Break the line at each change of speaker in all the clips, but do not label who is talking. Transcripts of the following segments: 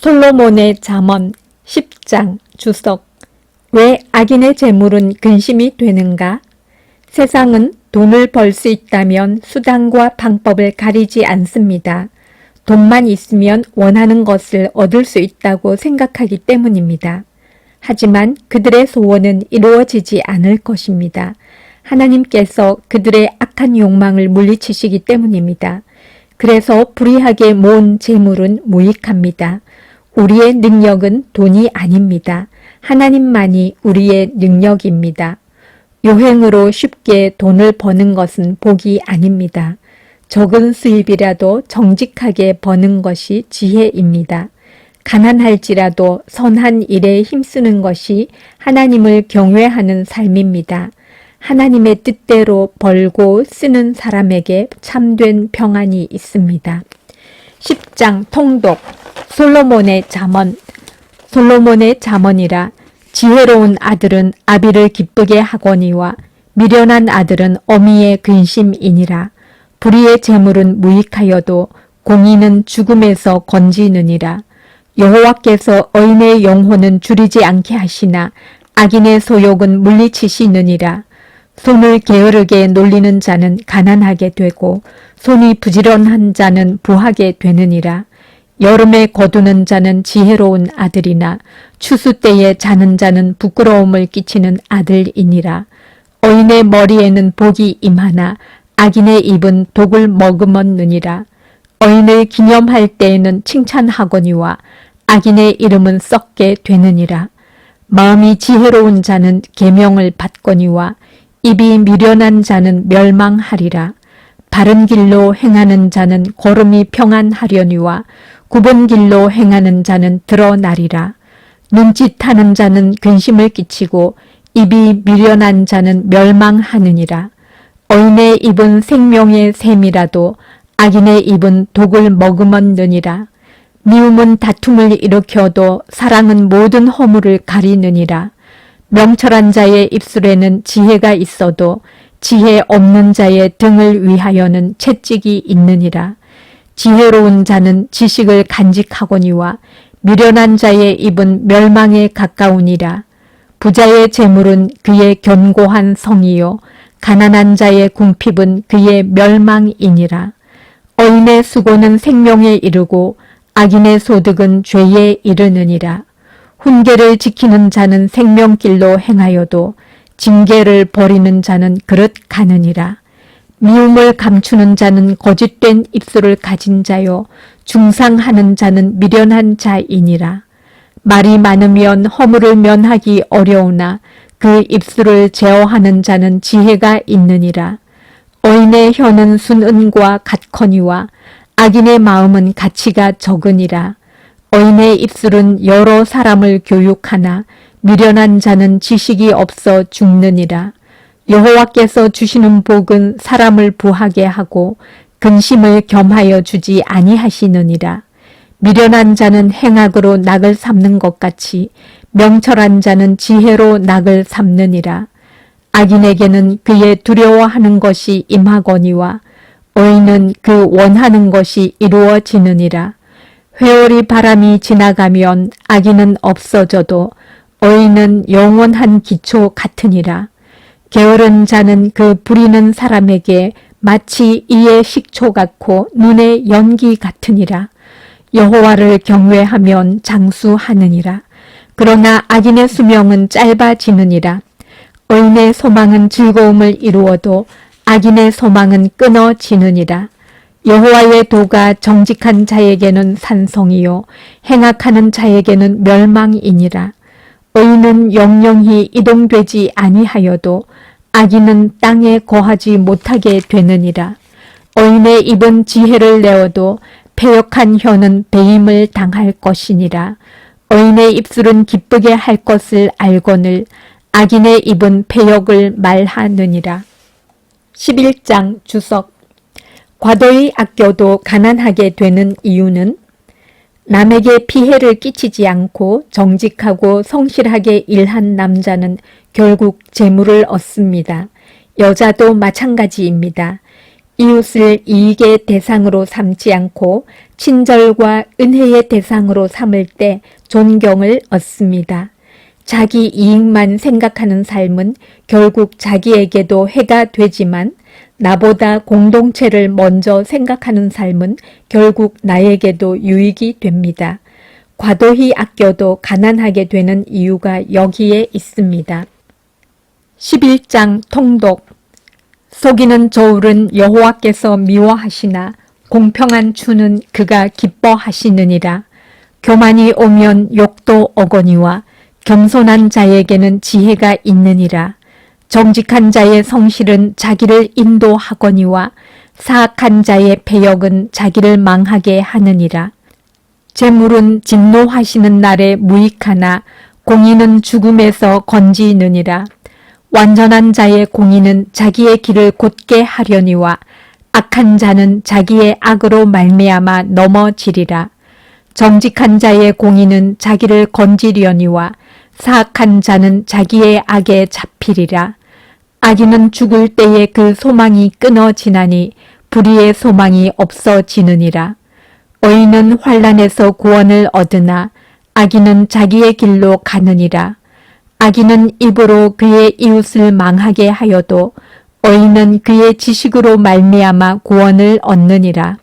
솔로몬의 잠언 10장 주석. 왜 악인의 재물은 근심이 되는가? 세상은 돈을 벌 수 있다면 수단과 방법을 가리지 않습니다. 돈만 있으면 원하는 것을 얻을 수 있다고 생각하기 때문입니다. 하지만 그들의 소원은 이루어지지 않을 것입니다. 하나님께서 그들의 악한 욕망을 물리치시기 때문입니다. 그래서 불의하게 모은 재물은 무익합니다. 우리의 능력은 돈이 아닙니다. 하나님만이 우리의 능력입니다. 요행으로 쉽게 돈을 버는 것은 복이 아닙니다. 적은 수입이라도 정직하게 버는 것이 지혜입니다. 가난할지라도 선한 일에 힘쓰는 것이 하나님을 경외하는 삶입니다. 하나님의 뜻대로 벌고 쓰는 사람에게 참된 평안이 있습니다. 10장 통독. 솔로몬의 잠언. 솔로몬의 잠언이라. 지혜로운 아들은 아비를 기쁘게 하거니와 미련한 아들은 어미의 근심이니라. 불의의 재물은 무익하여도 공의는 죽음에서 건지느니라. 여호와께서 의인의 영혼은 줄이지 않게 하시나 악인의 소욕은 물리치시느니라. 손을 게으르게 놀리는 자는 가난하게 되고 손이 부지런한 자는 부하게 되느니라. 여름에 거두는 자는 지혜로운 아들이나 추수 때에 자는 자는 부끄러움을 끼치는 아들이니라. 의인의 머리에는 복이 임하나 악인의 입은 독을 머금었느니라. 의인을 기념할 때에는 칭찬하거니와 악인의 이름은 썩게 되느니라. 마음이 지혜로운 자는 계명을 받거니와 입이 미련한 자는 멸망하리라. 바른 길로 행하는 자는 걸음이 평안하려니와 굽은 길로 행하는 자는 드러나리라. 눈짓하는 자는 근심을 끼치고 입이 미련한 자는 멸망하느니라. 의인의 입은 생명의 샘이라도 악인의 입은 독을 머금었느니라. 미움은 다툼을 일으켜도 사랑은 모든 허물을 가리느니라. 명철한 자의 입술에는 지혜가 있어도 지혜 없는 자의 등을 위하여는 채찍이 있느니라. 지혜로운 자는 지식을 간직하거니와 미련한 자의 입은 멸망에 가까우니라. 부자의 재물은 그의 견고한 성이요 가난한 자의 궁핍은 그의 멸망이니라. 의인의 수고는 생명에 이르고 악인의 소득은 죄에 이르느니라. 훈계를 지키는 자는 생명길로 행하여도 징계를 버리는 자는 그릇 가느니라. 미움을 감추는 자는 거짓된 입술을 가진 자요 중상하는 자는 미련한 자이니라. 말이 많으면 허물을 면하기 어려우나 그 입술을 제어하는 자는 지혜가 있느니라. 의인의 혀는 순은과 같거니와 악인의 마음은 가치가 적으니라. 의인의 입술은 여러 사람을 교육하나 미련한 자는 지식이 없어 죽느니라. 여호와께서 주시는 복은 사람을 부하게 하고 근심을 겸하여 주지 아니하시느니라. 미련한 자는 행악으로 낙을 삼는 것 같이 명철한 자는 지혜로 낙을 삼느니라. 악인에게는 그의 두려워하는 것이 임하거니와 의인은 그 원하는 것이 이루어지느니라. 회오리 바람이 지나가면 악인은 없어져도 의인은 영원한 기초 같으니라. 게으른 자는 그 부리는 사람에게 마치 이의 식초 같고 눈의 연기 같으니라. 여호와를 경외하면 장수하느니라. 그러나 악인의 수명은 짧아지느니라. 의인의 소망은 즐거움을 이루어도 악인의 소망은 끊어지느니라. 여호와의 도가 정직한 자에게는 산성이요 행악하는 자에게는 멸망이니라. 의인은 영영히 이동되지 아니하여도 악인은 땅에 거하지 못하게 되느니라. 의인의 입은 지혜를 내어도 패역한 혀는 배임을 당할 것이니라. 의인의 입술은 기쁘게 할 것을 알거늘 악인의 입은 패역을 말하느니라. 11장 주석. 과도히 아껴도 가난하게 되는 이유는 남에게 피해를 끼치지 않고 정직하고 성실하게 일한 남자는 결국 재물을 얻습니다. 여자도 마찬가지입니다. 이웃을 이익의 대상으로 삼지 않고 친절과 은혜의 대상으로 삼을 때 존경을 얻습니다. 자기 이익만 생각하는 삶은 결국 자기에게도 해가 되지만 나보다 공동체를 먼저 생각하는 삶은 결국 나에게도 유익이 됩니다. 과도히 아껴도 가난하게 되는 이유가 여기에 있습니다. 11장 통독. 속이는 저울은 여호와께서 미워하시나 공평한 추는 그가 기뻐하시느니라. 교만이 오면 욕도 오거니와 겸손한 자에게는 지혜가 있느니라. 정직한 자의 성실은 자기를 인도하거니와 사악한 자의 패역은 자기를 망하게 하느니라. 재물은 진노하시는 날에 무익하나 공의는 죽음에서 건지느니라. 완전한 자의 공의는 자기의 길을 곧게 하려니와 악한 자는 자기의 악으로 말미암아 넘어지리라. 정직한 자의 공의는 자기를 건지려니와 사악한 자는 자기의 악에 잡히리라. 악인은 죽을 때에 그 소망이 끊어지나니 불의의 소망이 없어지느니라. 의인은 환난에서 구원을 얻으나 악인은 자기의 길로 가느니라. 악인은 입으로 그의 이웃을 망하게 하여도 의인은 그의 지식으로 말미암아 구원을 얻느니라.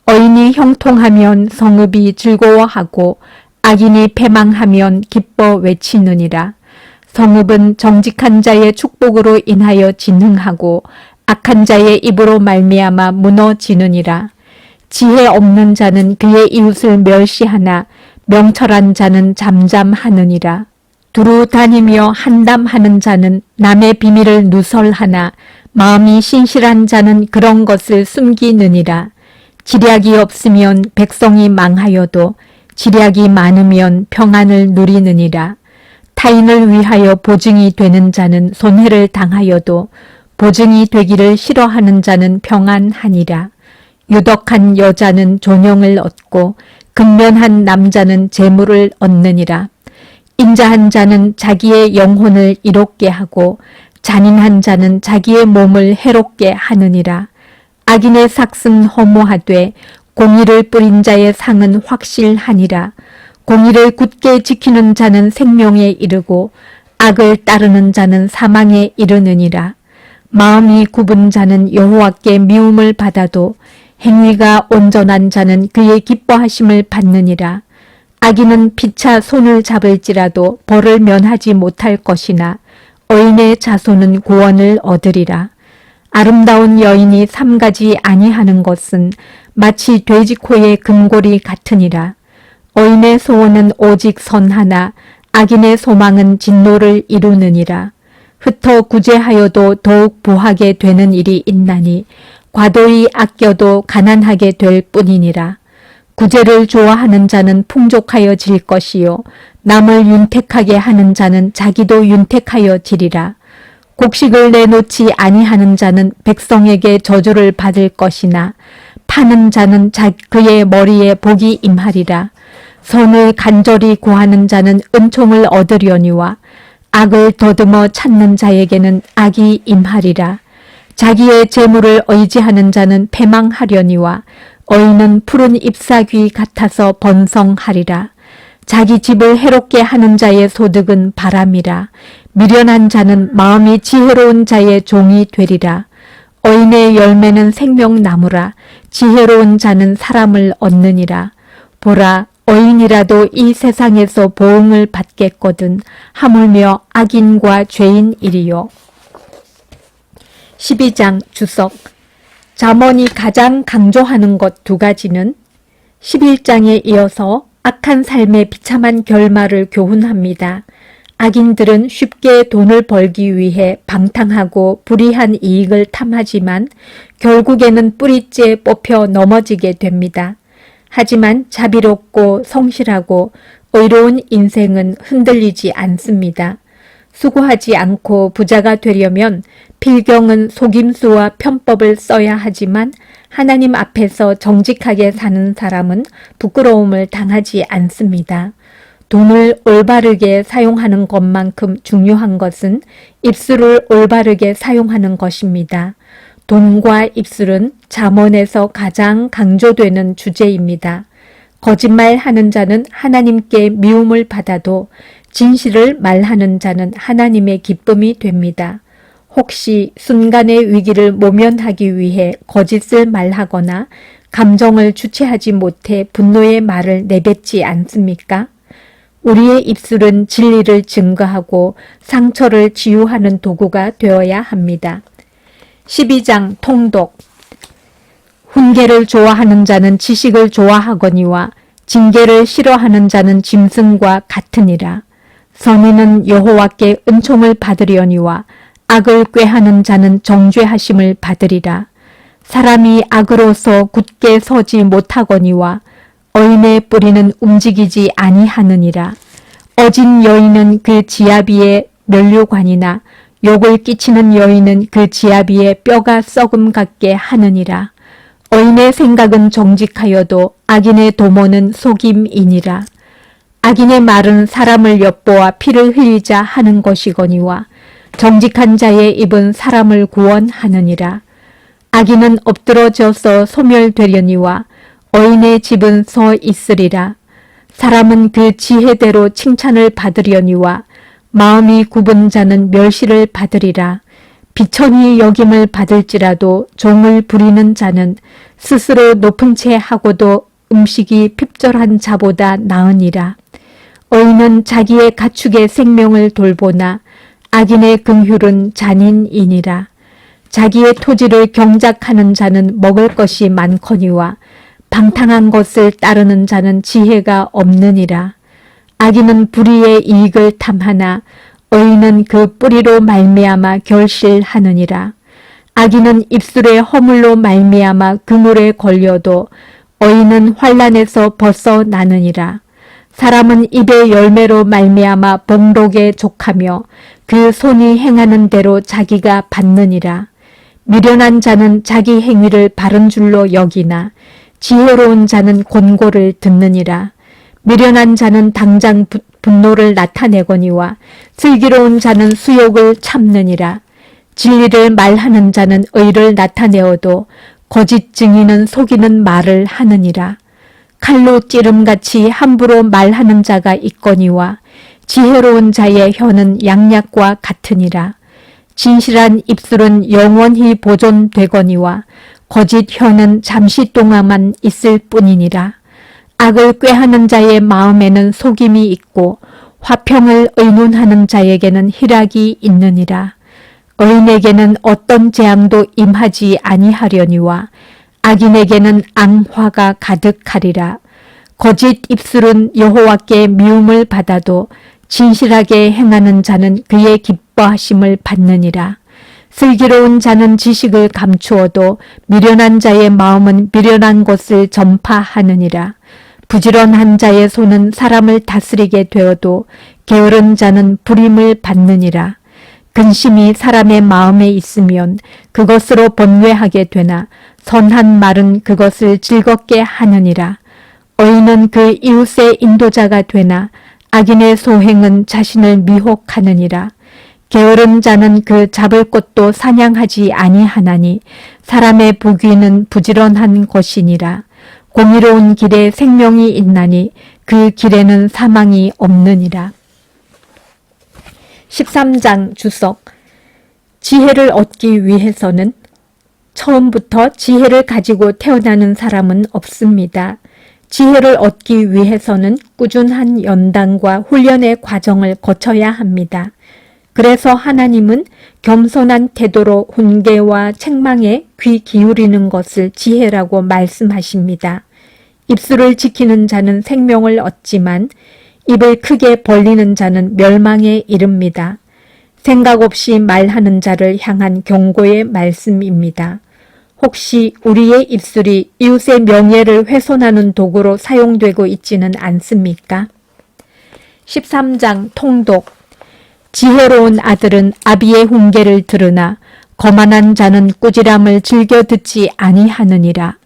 의인이 형통하면 성읍이 즐거워하고 악인이 패망하면 기뻐 외치느니라. 성읍은 정직한 자의 축복으로 인하여 진흥하고 악한 자의 입으로 말미암아 무너지느니라. 지혜 없는 자는 그의 이웃을 멸시하나 명철한 자는 잠잠하느니라. 두루 다니며 한담하는 자는 남의 비밀을 누설하나 마음이 신실한 자는 그런 것을 숨기느니라. 지략이 없으면 백성이 망하여도 지략이 많으면 평안을 누리느니라. 타인을 위하여 보증이 되는 자는 손해를 당하여도 보증이 되기를 싫어하는 자는 평안하니라. 유덕한 여자는 존영을 얻고 근면한 남자는 재물을 얻느니라. 인자한 자는 자기의 영혼을 이롭게 하고 잔인한 자는 자기의 몸을 해롭게 하느니라. 악인의 삭은 허무하되 공의를 뿌린 자의 상은 확실하니라. 공의를 굳게 지키는 자는 생명에 이르고 악을 따르는 자는 사망에 이르느니라. 마음이 굽은 자는 여호와께 미움을 받아도 행위가 온전한 자는 그의 기뻐하심을 받느니라. 악인은 피차 손을 잡을지라도 벌을 면하지 못할 것이나 의인의 자손은 구원을 얻으리라. 아름다운 여인이 삼가지 아니하는 것은 마치 돼지 코의 금고리 같으니라. 의인의 소원은 오직 선하나 악인의 소망은 진노를 이루느니라. 흩어 구제하여도 더욱 부하게 되는 일이 있나니 과도히 아껴도 가난하게 될 뿐이니라. 구제를 좋아하는 자는 풍족하여질 것이요 남을 윤택하게 하는 자는 자기도 윤택하여지리라. 곡식을 내놓지 아니하는 자는 백성에게 저주를 받을 것이나 파는 자는 그의 머리에 복이 임하리라. 선을 간절히 구하는 자는 은총을 얻으려니와 악을 더듬어 찾는 자에게는 악이 임하리라. 자기의 재물을 의지하는 자는 패망하려니와 의인은 푸른 잎사귀 같아서 번성하리라. 자기 집을 해롭게 하는 자의 소득은 바람이라. 미련한 자는 마음이 지혜로운 자의 종이 되리라. 의인의 열매는 생명나무라. 지혜로운 자는 사람을 얻느니라. 보라, 의인이라도 이 세상에서 보응을 받겠거든 하물며 악인과 죄인이리요. 12장 주석. 잠언이 가장 강조하는 것 두 가지는 11장에 이어서 악한 삶의 비참한 결말을 교훈합니다. 악인들은 쉽게 돈을 벌기 위해 방탕하고 불이한 이익을 탐하지만 결국에는 뿌리째 뽑혀 넘어지게 됩니다. 하지만 자비롭고 성실하고 의로운 인생은 흔들리지 않습니다. 수고하지 않고 부자가 되려면 필경은 속임수와 편법을 써야 하지만 하나님 앞에서 정직하게 사는 사람은 부끄러움을 당하지 않습니다. 돈을 올바르게 사용하는 것만큼 중요한 것은 입술을 올바르게 사용하는 것입니다. 돈과 입술은 잠언에서 가장 강조되는 주제입니다. 거짓말하는 자는 하나님께 미움을 받아도 진실을 말하는 자는 하나님의 기쁨이 됩니다. 혹시 순간의 위기를 모면하기 위해 거짓을 말하거나 감정을 주체하지 못해 분노의 말을 내뱉지 않습니까? 우리의 입술은 진리를 증거하고 상처를 치유하는 도구가 되어야 합니다. 12장 통독. 훈계를 좋아하는 자는 지식을 좋아하거니와 징계를 싫어하는 자는 짐승과 같으니라. 선인은 여호와께 은총을 받으려니와 악을 꾀하는 자는 정죄하심을 받으리라. 사람이 악으로서 굳게 서지 못하거니와 어인의 뿌리는 움직이지 아니하느니라. 어진 여인은 그 지압 위에 면류관이나 욕을 끼치는 여인은 그 지압 위에 뼈가 썩음 같게 하느니라. 어인의 생각은 정직하여도 악인의 도모는 속임이니라. 악인의 말은 사람을 엿보아 피를 흘리자 하는 것이거니와 정직한 자의 입은 사람을 구원하느니라. 악인은 엎드러져서 소멸되려니와 어인의 집은 서 있으리라. 사람은 그 지혜대로 칭찬을 받으려니와 마음이 굽은 자는 멸시를 받으리라. 비천히 여김을 받을지라도 종을 부리는 자는 스스로 높은 채 하고도 음식이 핍절한 자보다 나으니라. 어인은 자기의 가축의 생명을 돌보나 악인의 긍휼은 잔인이니라. 자기의 토지를 경작하는 자는 먹을 것이 많거니와 방탕한 것을 따르는 자는 지혜가 없느니라. 악인은 불의의 이익을 탐하나 어인은 그 뿌리로 말미암아 결실하느니라. 악인은 입술의 허물로 말미암아 그물에 걸려도 어인은 환난에서 벗어나느니라. 사람은 입의 열매로 말미암아 복록에 족하며 그 손이 행하는 대로 자기가 받느니라. 미련한 자는 자기 행위를 바른 줄로 여기나 지혜로운 자는 권고를 듣느니라. 미련한 자는 당장 분노를 나타내거니와 슬기로운 자는 수욕을 참느니라. 진리를 말하는 자는 의를 나타내어도 거짓 증인은 속이는 말을 하느니라. 칼로 찌름같이 함부로 말하는 자가 있거니와 지혜로운 자의 혀는 양약과 같으니라. 진실한 입술은 영원히 보존되거니와 거짓 혀는 잠시 동안만 있을 뿐이니라. 악을 꾀하는 자의 마음에는 속임이 있고 화평을 의논하는 자에게는 희락이 있느니라. 의인에게는 어떤 재앙도 임하지 아니하려니와 악인에게는 앙화가 가득하리라. 거짓 입술은 여호와께 미움을 받아도 진실하게 행하는 자는 그의 기뻐하심을 받느니라. 슬기로운 자는 지식을 감추어도 미련한 자의 마음은 미련한 것을 전파하느니라. 부지런한 자의 손은 사람을 다스리게 되어도 게으른 자는 불임을 받느니라. 근심이 사람의 마음에 있으면 그것으로 번뇌하게 되나 선한 말은 그것을 즐겁게 하느니라. 의인은 그 이웃의 인도자가 되나 악인의 소행은 자신을 미혹하느니라. 게으른 자는 그 잡을 것도 사냥하지 아니하나니 사람의 부귀는 부지런한 것이니라. 공의로운 길에 생명이 있나니 그 길에는 사망이 없느니라. 13장 주석. 지혜를 얻기 위해서는 처음부터 지혜를 가지고 태어나는 사람은 없습니다. 지혜를 얻기 위해서는 꾸준한 연단과 훈련의 과정을 거쳐야 합니다. 그래서 하나님은 겸손한 태도로 훈계와 책망에 귀 기울이는 것을 지혜라고 말씀하십니다. 입술을 지키는 자는 생명을 얻지만 입을 크게 벌리는 자는 멸망에 이릅니다. 생각 없이 말하는 자를 향한 경고의 말씀입니다. 혹시 우리의 입술이 이웃의 명예를 훼손하는 도구로 사용되고 있지는 않습니까? 13장 통독. 지혜로운 아들은 아비의 훈계를 들으나 거만한 자는 꾸지람을 즐겨 듣지 아니하느니라.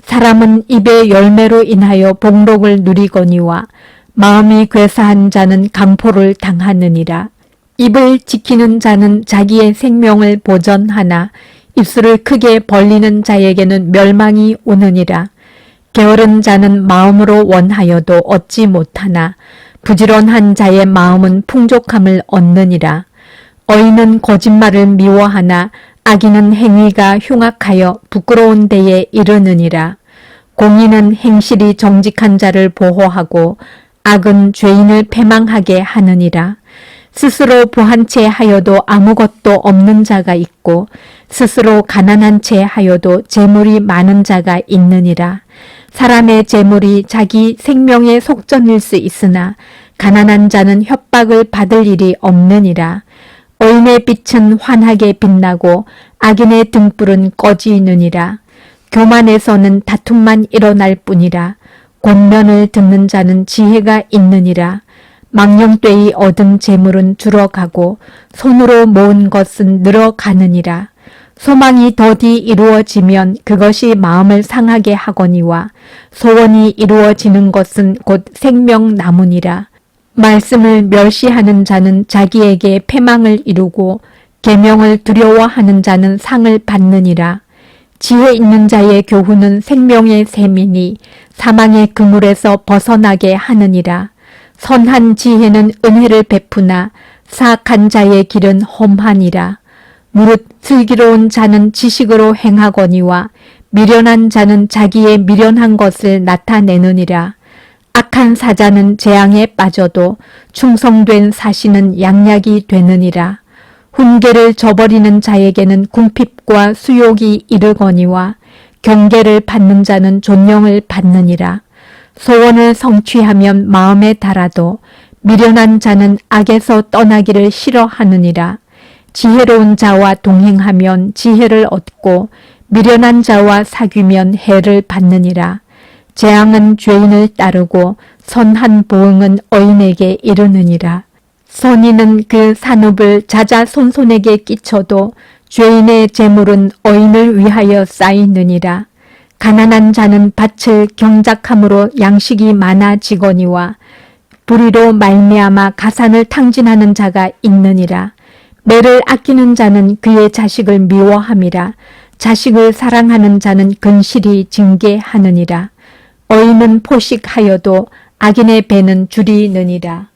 사람은 입의 열매로 인하여 복록을 누리거니와 마음이 괴사한 자는 강포를 당하느니라. 입을 지키는 자는 자기의 생명을 보전하나 입술을 크게 벌리는 자에게는 멸망이 오느니라. 게으른 자는 마음으로 원하여도 얻지 못하나 부지런한 자의 마음은 풍족함을 얻느니라. 어인은 거짓말을 미워하나 악인은 행위가 흉악하여 부끄러운 데에 이르느니라. 공의는 행실이 정직한 자를 보호하고 악은 죄인을 패망하게 하느니라. 스스로 부한 채 하여도 아무것도 없는 자가 있고 스스로 가난한 채 하여도 재물이 많은 자가 있느니라. 사람의 재물이 자기 생명의 속전일 수 있으나 가난한 자는 협박을 받을 일이 없느니라. 어인의 빛은 환하게 빛나고 악인의 등불은 꺼지느니라. 교만에서는 다툼만 일어날 뿐이라. 권면을 듣는 자는 지혜가 있느니라. 망령되이 얻은 재물은 줄어가고 손으로 모은 것은 늘어가느니라. 소망이 더디 이루어지면 그것이 마음을 상하게 하거니와 소원이 이루어지는 것은 곧 생명나무니라. 말씀을 멸시하는 자는 자기에게 패망을 이루고 계명을 두려워하는 자는 상을 받느니라. 지혜 있는 자의 교훈은 생명의 샘이니 사망의 그물에서 벗어나게 하느니라. 선한 지혜는 은혜를 베푸나 사악한 자의 길은 험하니라. 무릇 슬기로운 자는 지식으로 행하거니와 미련한 자는 자기의 미련한 것을 나타내느니라. 악한 사자는 재앙에 빠져도 충성된 사시는 양약이 되느니라. 훈계를 저버리는 자에게는 궁핍과 수욕이 이르거니와 경계를 받는 자는 존령을 받느니라. 소원을 성취하면 마음에 달아도 미련한 자는 악에서 떠나기를 싫어하느니라. 지혜로운 자와 동행하면 지혜를 얻고 미련한 자와 사귀면 해를 받느니라. 재앙은 죄인을 따르고 선한 보응은 어인에게 이르느니라. 선인은 그 산업을 자자손손에게 끼쳐도 죄인의 재물은 어인을 위하여 쌓이느니라. 가난한 자는 밭을 경작함으로 양식이 많아지거니와 불의로 말미암아 가산을 탕진하는 자가 있느니라. 매를 아끼는 자는 그의 자식을 미워함이라. 자식을 사랑하는 자는 근실히 징계하느니라. 어인은 포식하여도 악인의 배는 줄이느니라.